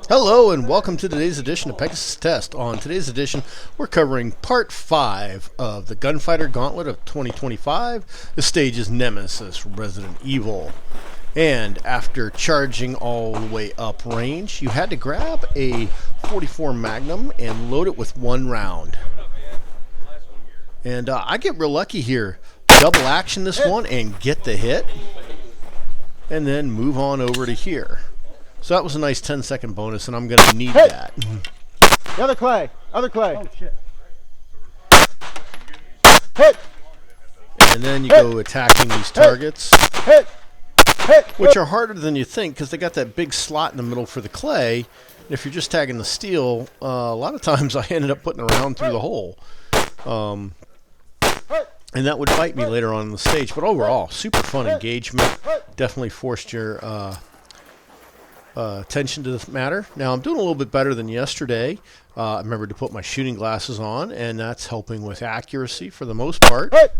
Hello and welcome to today's edition of Pegasus Test. On today's edition, we're covering Part 5 of the Gunfighter Gauntlet of 2025. The stage is Nemesis, Resident Evil. And after charging all the way up range, you had to grab a 44 Magnum and load it with one round. And I get real lucky here. Double action this one and get the hit. And then move on over to here. So that was a nice 10-second bonus, and I'm going to need that. The other clay. Other clay. Oh, shit. Hit. And then you go attacking these targets, Hit. which are harder than you think because they got that big slot in the middle for the clay. And if you're just tagging the steel, a lot of times I ended up putting a round through the hole. And that would bite me later on in the stage. But overall, super fun engagement. Definitely forced your attention to the matter. Now I'm doing a little bit better than yesterday. I remembered to put my shooting glasses on, and that's helping with accuracy for the most part. Hit.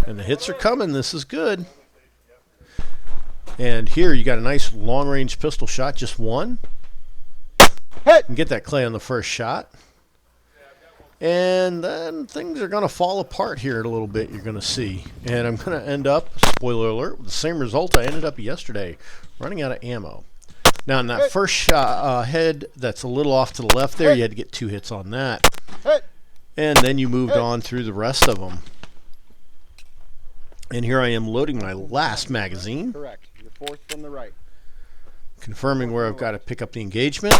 And the hits are coming. This is good. And here you got a nice long-range pistol shot, just one. And get that clay on the first shot. And then things are going to fall apart here in a little bit, you're going to see. And I'm going to end up, spoiler alert, with the same result I ended up yesterday, running out of ammo. Now, in that first shot head that's a little off to the left there, you had to get 2 hits on that. And then you moved on through the rest of them. And here I am loading my last magazine. Correct. The fourth from the right. Confirming where I've got to pick up the engagement.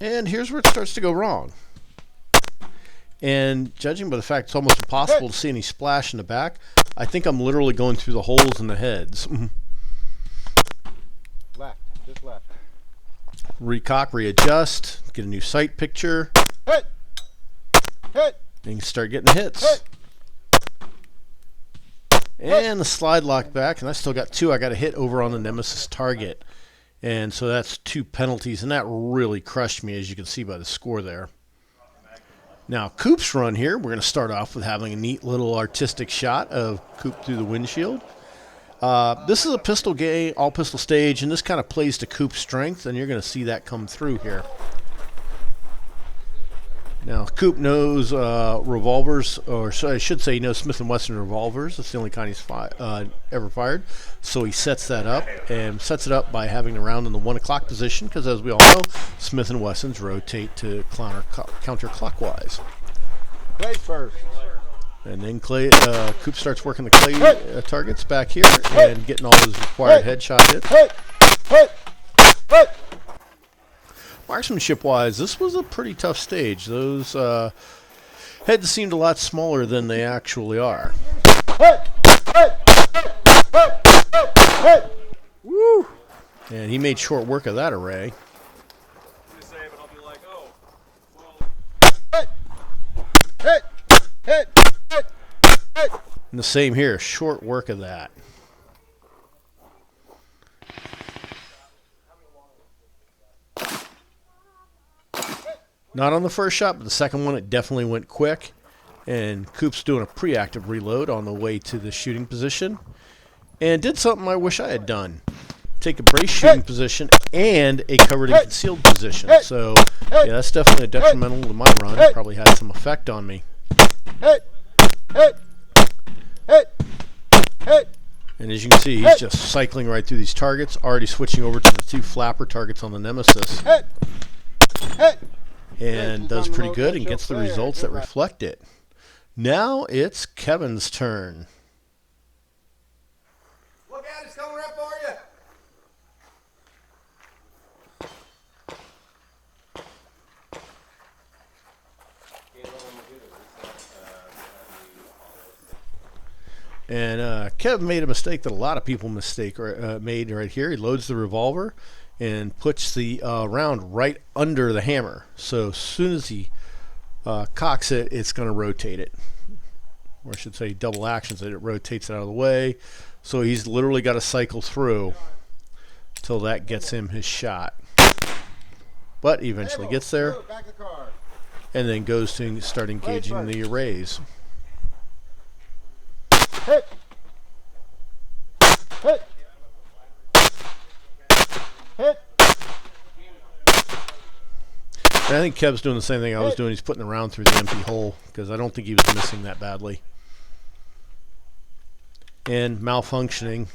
And here's where it starts to go wrong. And judging by the fact it's almost impossible to see any splash in the back, I think I'm literally going through the holes in the heads. Left. Just left. Recock, readjust, get a new sight picture, Hit. and you can start getting the hits. And the slide lock back, and I still got 2 I got to hit over on the Nemesis target. And so that's 2 penalties, and that really crushed me, as you can see by the score there. Now, Coop's run here, we're going to start off with having a neat little artistic shot of Coop through the windshield. This is a pistol game, all pistol stage, and this kind of plays to Coop's strength, and you're going to see that come through here. Now, Coop knows revolvers, or I should say he knows Smith & Wesson revolvers. That's the only kind he's ever fired. So he sets that up, and sets it up by having the round in the 1 o'clock position, because as we all know, Smith & Wessons rotate to counterclockwise. Clay first. And then Coop starts working the clay targets back here, and getting all his required headshot hits. Hit. Marksmanship-wise, this was a pretty tough stage. Those heads seemed a lot smaller than they actually are. Woo! And he made short work of that array. And the same here, short work of that. Not on the first shot, but the second one, it definitely went quick. And Coop's doing a pre-active reload on the way to the shooting position. And did something I wish I had done. Take a brace shooting position and a covered and concealed position. So, yeah, that's definitely detrimental to my run. Probably had some effect on me. And as you can see, he's just cycling right through these targets. Already switching over to the 2 flapper targets on the Nemesis. And does pretty good and gets the results that reflect it. Now it's Kevin's turn. Look out, it's coming right for you. And Kevin made a mistake that a lot of people made right here. He loads the revolver and puts the round right under the hammer. So as soon as he cocks it, it's going to rotate it. Or I should say double actions it. It rotates it out of the way. So he's literally got to cycle through till that gets him his shot. But he eventually gets there. Back the car. and then goes to start engaging the arrays. Hit. Hit. Hit. And I think Kev's doing the same thing I was doing. He's putting the round through the empty hole because I don't think he was missing that badly. And malfunctioning.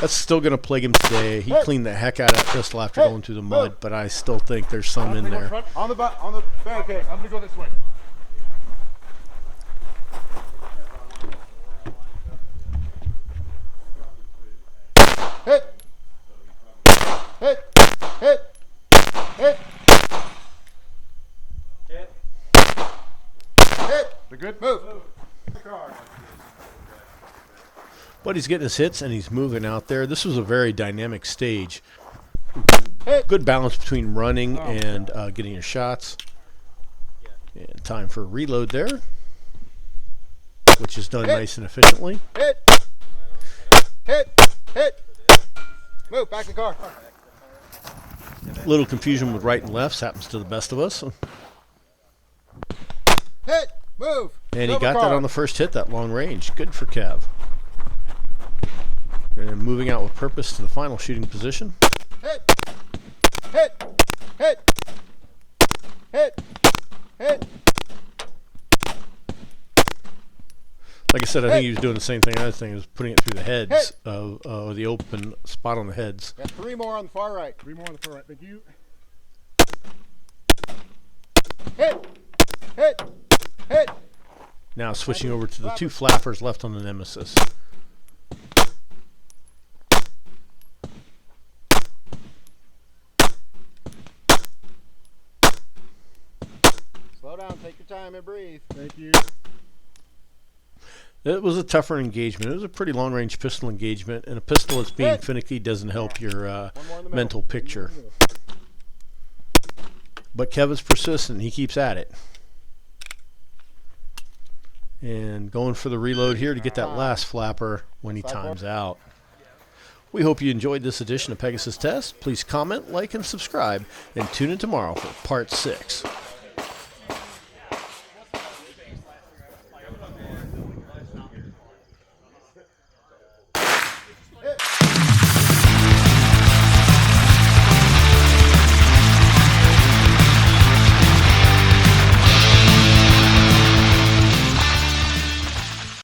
That's still going to plague him today. He cleaned the heck out of that pistol after going through the mud, but I still think there's some in there. On the barricade. I'm gonna go this way. Hit. Hit. Hit. Hit. Hit. They're good? Move. But he's getting his hits and he's moving out there. This was a very dynamic stage. Hit. Good balance between running and getting your shots. And time for a reload there, which is done nice and efficiently. Hit. Hit. Hit. Move. Back to the car. Little confusion with right and lefts happens to the best of us. Hit. Move. And he Silver got car. that on the first hit, that long range. Good for Kev. And moving out with purpose to the final shooting position. Hit. Hit. Hit. Hit. Hit. Like I said, I think he was doing the same thing. Another thing was putting it through the heads of the open spot on the heads. Got 3 more on the far right. 3 more on the far right. Thank you. Hit. Hit. Hit. Now switching over to the 2 flappers left on the Nemesis. Slow down. Take your time and breathe. Thank you. It was a tougher engagement. It was a pretty long-range pistol engagement, and a pistol that's being finicky doesn't help your mental picture. But Kevin's persistent. He keeps at it. And going for the reload here to get that last flapper when he times out. We hope you enjoyed this edition of Pegasus Test. Please comment, like, and subscribe, and tune in tomorrow for Part 6.